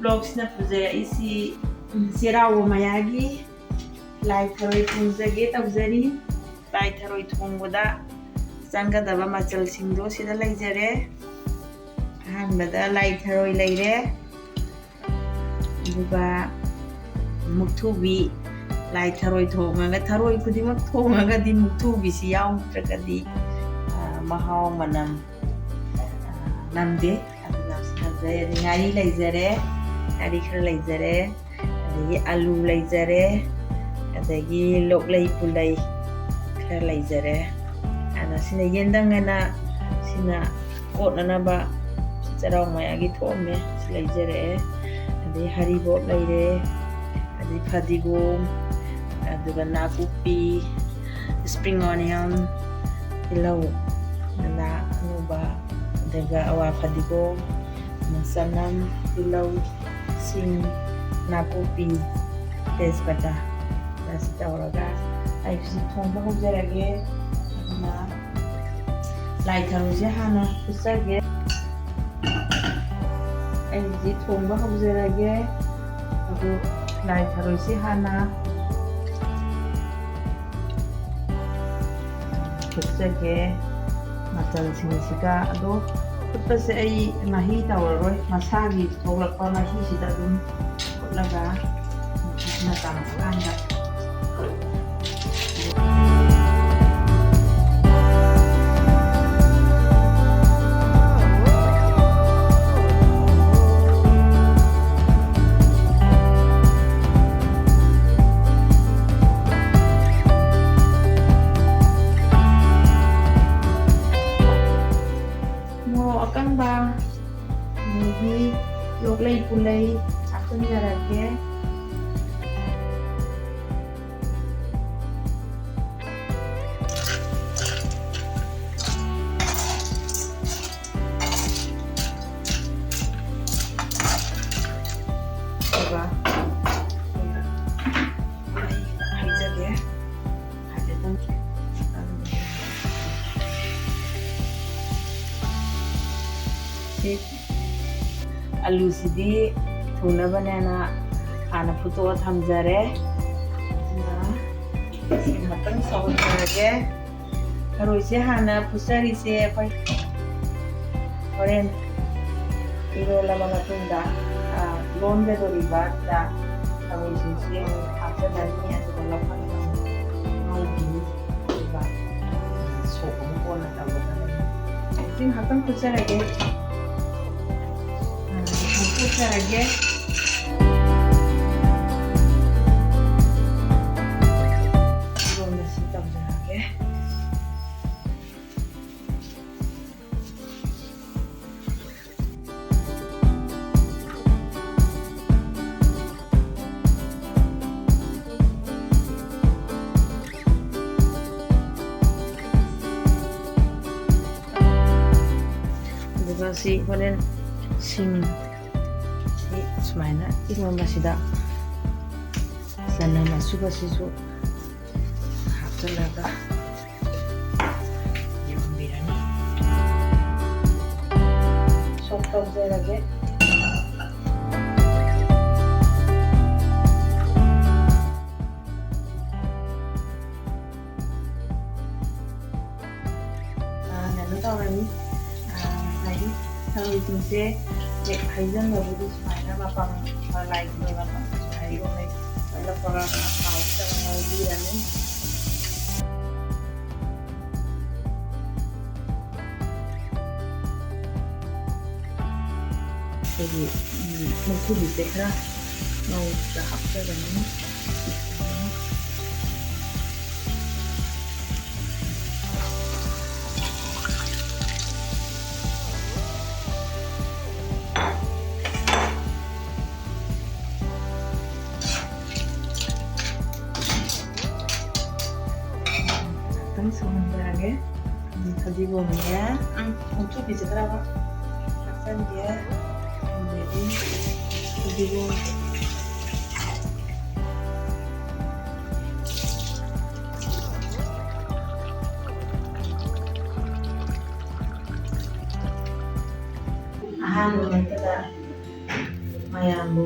ꯕ꯭ꯂꯣꯛꯁꯤꯅ ꯄꯨꯖꯔꯛꯏꯁꯤ ꯆꯩꯔꯥꯎꯕ ꯃꯌꯥꯒꯤ ꯂꯥꯏ ꯊꯔꯣꯏ ꯊꯣꯡꯖꯒꯦ ꯇꯧꯖꯔꯤ꯫ ꯂꯥꯏ ꯊꯔꯣꯏ ꯊꯣꯡꯕꯗ ꯆꯪꯒꯗꯕ ꯃꯆꯜꯁꯤꯡꯗꯣ ꯁꯤꯗ ꯂꯩꯖꯔꯦ꯫ ꯑꯍꯥꯟꯕꯗ ꯂꯥꯏ ꯊꯔꯣꯏ ꯂꯩꯔꯦ, ꯑꯗꯨꯒ ꯃꯨꯛꯊ꯭ꯔꯨꯕꯤ, ꯂꯥꯏ ꯊꯔꯣꯏ ꯊꯣꯡꯉꯒ ꯊꯔꯣꯏ ꯈꯨꯗꯤꯡꯃꯛ ꯊꯣꯡꯉꯒꯗꯤ ꯃꯨꯛꯊ꯭ꯔꯨꯕꯤꯁꯤ ꯌꯥꯎꯗ꯭ꯔꯒꯗꯤ ꯃꯍꯥꯎ ꯃꯅꯝ ꯅꯝꯗꯦ꯫ ꯑꯗꯨꯅ ꯉꯥꯔꯤ ꯂꯩꯖꯔꯦ, ꯉꯥꯔꯤ ꯈꯔ ꯂꯩꯖꯔꯦ, ꯑꯗꯒꯤ ꯑꯂꯨ ꯂꯩꯖꯔꯦ, ꯑꯗꯒꯤ ꯂꯣꯛꯂꯩ ꯄꯨꯂꯩ ꯈꯔ ꯂꯩꯖꯔꯦ꯫ ꯑꯗ ꯁꯤꯅ ꯌꯦꯟꯗꯪ ꯑꯅ ꯁꯤꯅ ꯀꯣꯠꯅꯅꯕ ꯆꯩꯔꯥꯎ ꯃꯌꯥꯒꯤ ꯊꯣꯛꯑꯝꯃꯦ, ꯁꯤ ꯂꯩꯖꯔꯛꯑꯦ꯫ ꯑꯗꯩ ꯍꯔꯤꯕꯣꯞ ꯂꯩꯔꯦ, ꯑꯗꯩ ꯐꯗꯤꯒꯣꯝ, ꯑꯗꯨꯒ ꯅꯥꯀꯨꯞꯄꯤ, ꯁꯄ꯭ꯔꯤꯡ ꯑꯣꯅꯤꯌꯟ, ꯇꯤꯜꯍꯧ ꯃꯅꯥ ꯑꯅꯧꯕ, ꯑꯗꯨꯒ ꯑꯋꯥ ꯐꯗꯤꯒꯣꯝ, ꯆꯅꯝ, ꯇꯤꯜꯍꯧ, ꯁꯤꯡ, ꯅꯥꯀꯨꯞꯄꯤ, ꯇꯦꯖꯄꯇꯥ ꯑꯁꯤ ꯇꯧꯔꯒ ꯑꯩꯁꯤ ꯊꯣꯡꯕ ꯍꯧꯖꯔꯒꯦ꯫ ꯑꯗꯨꯅ ꯂꯥꯏ ꯊꯔꯣꯏꯁꯦ ꯍꯥꯟꯅ ꯐꯨꯠꯆꯒꯦ꯫ ꯑꯩꯁꯤ ꯊꯣꯡꯕ ꯍꯧꯖꯔꯒꯦ꯫ ꯑꯗꯨ ꯂꯥꯏ ꯊꯔꯣꯏꯁꯦ ꯍꯥꯟꯅ ꯐꯨꯠꯆꯒꯦ ꯃꯆꯜꯁꯤꯡꯁꯤꯒ꯫ ꯑꯗꯣ ꯐꯨꯠꯄꯁꯦ ꯑꯩ ꯃꯍꯤ ꯇꯧꯔꯔꯣꯏ, ꯃꯁꯥꯒꯤ ꯊꯣꯛꯂꯛꯄ ꯃꯍꯤꯁꯤꯗ ꯑꯗꯨꯝ ꯐꯨꯠꯂꯒ ꯃꯍꯤꯁꯤꯅ ꯀꯪꯉꯀꯥꯟꯗ ꯃꯣꯔꯣꯛ ꯑꯀꯪꯕ, ꯑꯗꯒꯤ ꯂꯣꯛꯂꯩ ꯄꯨꯂꯩ ꯍꯥꯞꯆꯤꯟꯖꯔꯒꯦ꯫ ꯑꯗꯨꯒ ꯍꯩꯖꯒꯦ ꯍꯥꯏꯐꯦꯠꯇꯪ꯫ ꯑꯂꯨꯁꯤꯗꯤ ꯊꯨꯅꯕꯅꯦꯅ ꯍꯥꯟꯅ ꯐꯨꯠꯇꯣꯛꯑ ꯊꯝꯖꯔꯦ꯫ ꯁꯤ ꯉꯥꯛꯇꯪ ꯁꯧꯍꯟꯖꯔꯒꯦ꯫ ꯊꯔꯣꯏꯁꯦ ꯍꯥꯟꯅ ꯐꯨꯠꯆꯔꯤꯁꯦ ꯑꯩꯈꯣꯏ ꯍꯣꯔꯦꯟ ꯏꯔꯣꯜꯂꯕ ꯃꯇꯨꯡꯗ ꯂꯣꯟꯒꯗꯧꯔꯤꯕ ꯊꯔꯣꯏꯁꯤꯡꯁꯦ ꯍꯥꯞꯆꯤꯜꯂꯅꯤ, ꯑꯗꯨꯒ ꯂꯧꯈꯠꯂꯒ ꯉꯧꯈꯤꯅꯤ, ꯑꯗꯨꯒ ꯁꯣꯛ ꯑꯃꯨꯛ ꯀꯣꯟꯅ ꯇꯧꯒꯗꯕꯅꯤ꯫ ꯍꯧꯖꯤꯛ ꯉꯥꯏꯍꯥꯛꯇꯪ ꯐꯨꯠꯆꯔꯒꯦ, ꯐꯨꯠꯆꯔꯒꯦ꯫ ꯏꯔꯣꯟꯕꯁꯤ ꯇꯧꯖꯔꯒꯦ꯫ ꯑꯗꯨꯒ ꯁꯤ ꯍꯣꯔꯦꯟ ꯁꯤꯡ ꯁꯨꯃꯥꯏꯅ ꯏꯔꯣꯟꯕꯁꯤꯗ ꯆꯅꯝ ꯑꯁꯨꯕꯁꯤꯁꯨ ꯍꯥꯞꯆꯤꯜꯂꯒ ꯏꯔꯣꯟꯕꯤꯔꯅꯤ꯫ ꯁꯣꯛ ꯇꯧꯖꯔꯒꯦ꯫ ꯀꯩꯅꯣ ꯇꯧꯔꯅꯤ, ꯉꯁꯥꯏꯒꯤ ꯊꯔꯣꯏꯁꯤꯡꯁꯦ ꯍꯦꯛ ꯍꯩꯖꯤꯟꯕꯕꯨꯗꯤ ꯁꯨꯃꯥꯏꯅ ꯃꯄꯪ ꯂꯥꯏꯒꯤ ꯃꯄꯪ ꯁꯨꯃꯥꯏꯅ ꯏꯔꯣꯜꯂꯛꯄꯒ ꯊꯥꯎꯁꯤꯗ ꯉꯧꯕꯤꯔꯅꯤ꯫ ꯑꯩꯈꯣꯏꯒꯤ ꯃꯨꯛꯊ꯭ꯔꯨꯕꯤꯁꯦ ꯈꯔ ꯉꯧꯕꯗ ꯍꯥꯞꯆꯒꯅꯤ꯫ ꯈꯤꯇꯪ ꯁꯧꯍꯟꯖꯔꯒꯦ꯫ ꯐꯗꯤꯒꯣꯝꯅꯦ, ꯃꯨꯛꯊ꯭ꯔꯨꯕꯤꯁꯦ ꯈꯔ ꯍꯥꯞꯆꯟꯒꯦ, ꯑꯗꯒꯤ ꯐꯗꯤꯒꯣꯝ, ꯑꯍꯥꯟꯕ ꯃꯛꯇꯗ ꯃꯌꯥꯝꯕꯨ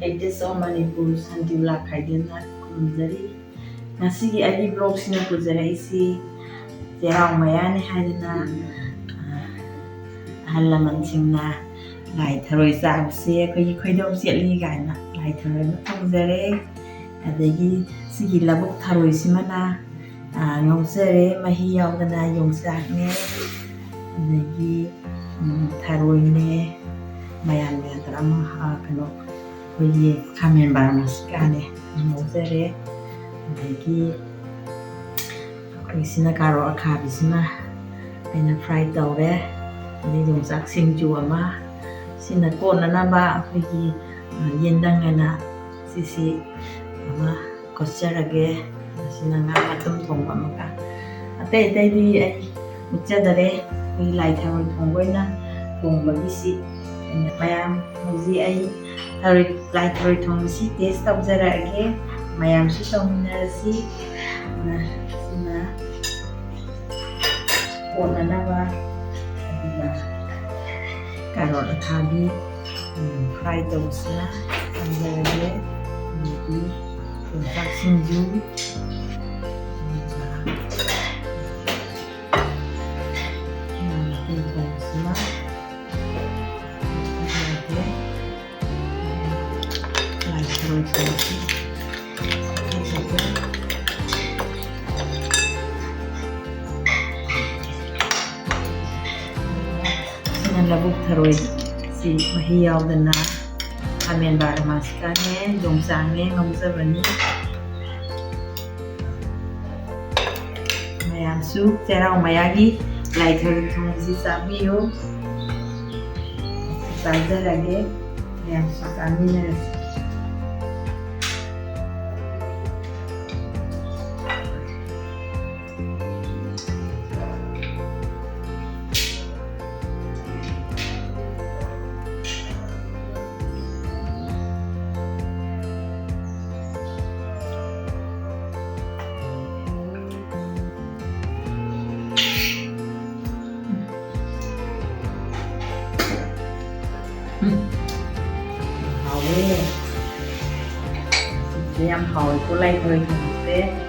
ꯑꯦꯛꯇꯦꯁ ꯑꯣꯐ ꯃꯅꯤꯄꯨꯔ ꯁꯥꯟꯇꯤꯕꯂꯥ ꯈꯥꯏꯗꯦꯟꯅ ꯈꯨꯔꯨꯝꯖꯔꯤ ꯉꯁꯤꯒꯤ ꯑꯩꯒꯤ ꯕ꯭ꯂꯣꯛꯁꯤꯅ ꯄꯨꯖꯔꯛꯏꯁꯤ ꯆꯩꯔꯥꯎ ꯃꯌꯥꯅꯤ ꯍꯥꯏꯗꯅ ꯑꯍꯜ ꯂꯃꯟꯁꯤꯡꯅ ꯂꯥꯏ ꯊꯔꯣꯏ ꯆꯥꯕꯁꯦ ꯑꯩꯈꯣꯏꯒꯤ ꯈꯣꯏꯗꯧ ꯆꯦꯠꯂꯤ ꯀꯥꯏꯅ ꯂꯥꯏ ꯊꯔꯣꯏ ꯑꯃ ꯊꯣꯡꯖꯔꯦ ꯑꯗꯒꯤ ꯁꯤꯒꯤ ꯂꯧꯕꯨꯛ ꯊꯔꯣꯏꯁꯤꯃꯅ ꯉꯧꯖꯔꯦ ꯃꯍꯤ ꯌꯥꯎꯗꯅ ꯌꯣꯡꯆꯥꯛꯅꯦ ꯑꯗꯒꯤ ꯊꯔꯣꯏꯅꯦ ꯃꯌꯥꯟ ꯈꯔ ꯑꯃ ꯀꯩꯅꯣ ꯑꯩꯈꯣꯏꯒꯤ ꯈꯥꯃꯦꯟ ꯕꯥꯔꯃꯥꯁꯤꯀꯥꯅꯦ ꯉꯧꯖꯔꯦ ꯑꯗꯒꯤ ꯑꯩꯈꯣꯏꯁꯤꯅ ꯀꯥꯔꯣꯠ ꯑꯈꯥꯕꯤꯁꯤꯃ ꯑꯩꯅ ꯐ꯭ꯔꯥꯏ ꯇꯧꯔꯦ ꯑꯗꯩ ꯌꯣꯡꯆꯥꯛ ꯁꯤꯡꯖꯨ ꯑꯃ ꯁꯤꯅ ꯀꯣꯟꯅꯅꯕ ꯑꯩꯈꯣꯏꯒꯤ ꯌꯦꯟꯗꯪ ꯍꯥꯏꯅ ꯁꯤꯁꯤ ꯑꯃ ꯀꯣꯠꯆꯔꯒꯦ ꯑꯁꯤꯅ ꯉꯥ ꯃꯇꯨꯝ ꯊꯣꯡꯕ ꯑꯃꯒ ꯑꯇꯩ ꯑꯇꯩꯗꯤ ꯑꯩ ꯃꯨꯠꯆꯗꯔꯦ ꯑꯩꯈꯣꯏ ꯂꯥꯏ ꯊꯔꯣꯏ ꯊꯣꯡꯕ ꯑꯣꯏꯅ ꯊꯣꯡꯕꯒꯤꯁꯤ ꯑꯩꯅ ꯃꯌꯥꯝ ꯍꯧꯖꯤꯛ ꯑꯩ ꯂꯥꯏ ꯊꯔꯣꯏ ꯊꯣꯡꯕꯁꯤ ꯇꯦꯁ ꯇꯧꯖꯔꯛꯑꯒꯦ ꯃꯌꯥꯝꯁꯨ ꯇꯧꯃꯤꯟꯅꯔꯁꯤ ꯁꯤꯅ ꯀꯣꯟꯅꯅꯕ ꯑꯗꯨꯒ ꯀꯥꯔꯣꯠ ꯑꯈꯥꯕꯤ ꯐ꯭ꯔꯥꯏ ꯇꯧꯕꯁꯤꯅ ꯊꯝꯖꯔꯒꯦ ꯑꯗꯒꯤ ꯌꯣꯡꯆꯥꯛ ꯁꯤꯡꯖꯨ ꯊꯣꯡꯕꯁꯤꯃ ꯊꯝꯖꯔꯒꯦ ꯂꯥꯏ ꯊꯔꯣꯏ ꯊꯣꯡꯕꯁꯤ ꯂꯧꯕꯨꯛ ꯊꯔꯣꯏꯁꯤ ꯃꯍꯤ ꯌꯥꯎꯗꯅ ꯈꯥꯃꯦꯟ ꯕꯥꯔꯃꯥꯁꯤꯀꯥꯅꯦ ꯌꯣꯡꯆꯥꯛꯅꯦ ꯉꯧꯖꯕꯅꯤ ꯃꯌꯥꯝꯁꯨ ꯆꯩꯔꯥꯎ ꯃꯌꯥꯒꯤ ꯂꯥꯏ ꯊꯔꯣꯏ ꯊꯣꯡꯕꯁꯤ ꯆꯥꯕꯤꯌꯨ ꯆꯥꯖꯔꯒꯦ ꯃꯌꯥꯝꯁꯨ ꯆꯥꯃꯤꯟꯅꯔꯁꯤ 하오에 그냥 하오에 꼴라이 들어있는데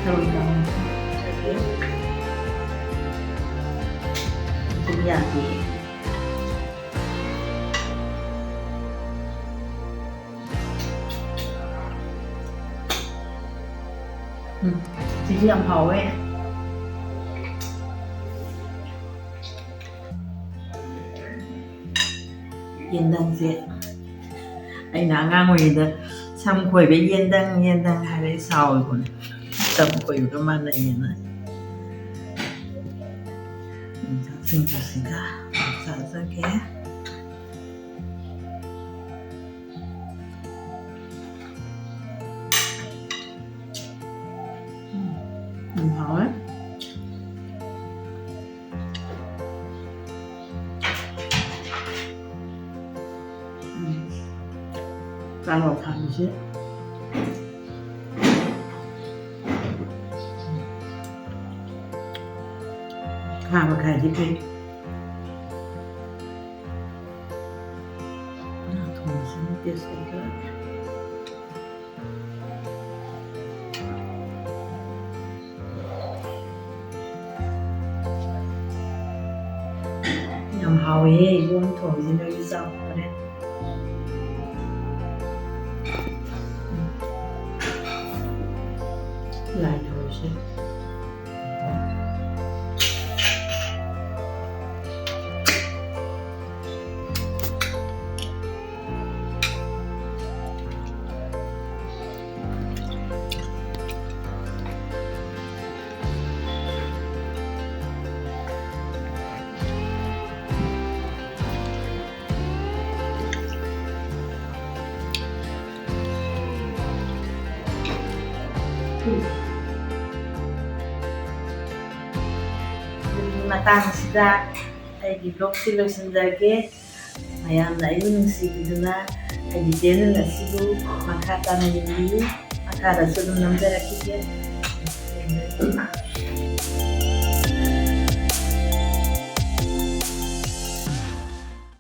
들어있다 이야기 지지양 파오에 ꯌꯦꯟꯗꯪꯁꯦ ꯑꯩꯅ ꯑꯉꯥꯡ ꯑꯣꯏꯔꯤꯉꯩꯗ ꯁꯝ ꯈꯣꯏꯕ ꯌꯦꯟꯗꯪ ꯍꯥꯏꯔꯦ ꯁꯥꯎꯏꯕꯅꯦ ꯁꯝ ꯈꯣꯏꯕꯒ ꯃꯥꯟꯅꯩꯌꯦꯅ ꯌꯣꯡꯆꯥꯛꯁꯤꯡꯁꯤꯒ ꯆꯥꯖꯒꯦ 하오에 까로 감시 가마 가지기 동심 됐을까 nhầm hầu luôn thổi gì nơi dọc vào đây lại thổi xem matang sida aigi blog si loisinjage mayamna ayu nungsibiduna aigi channel asibu makha tana yembiyu makha da sudum namjarakige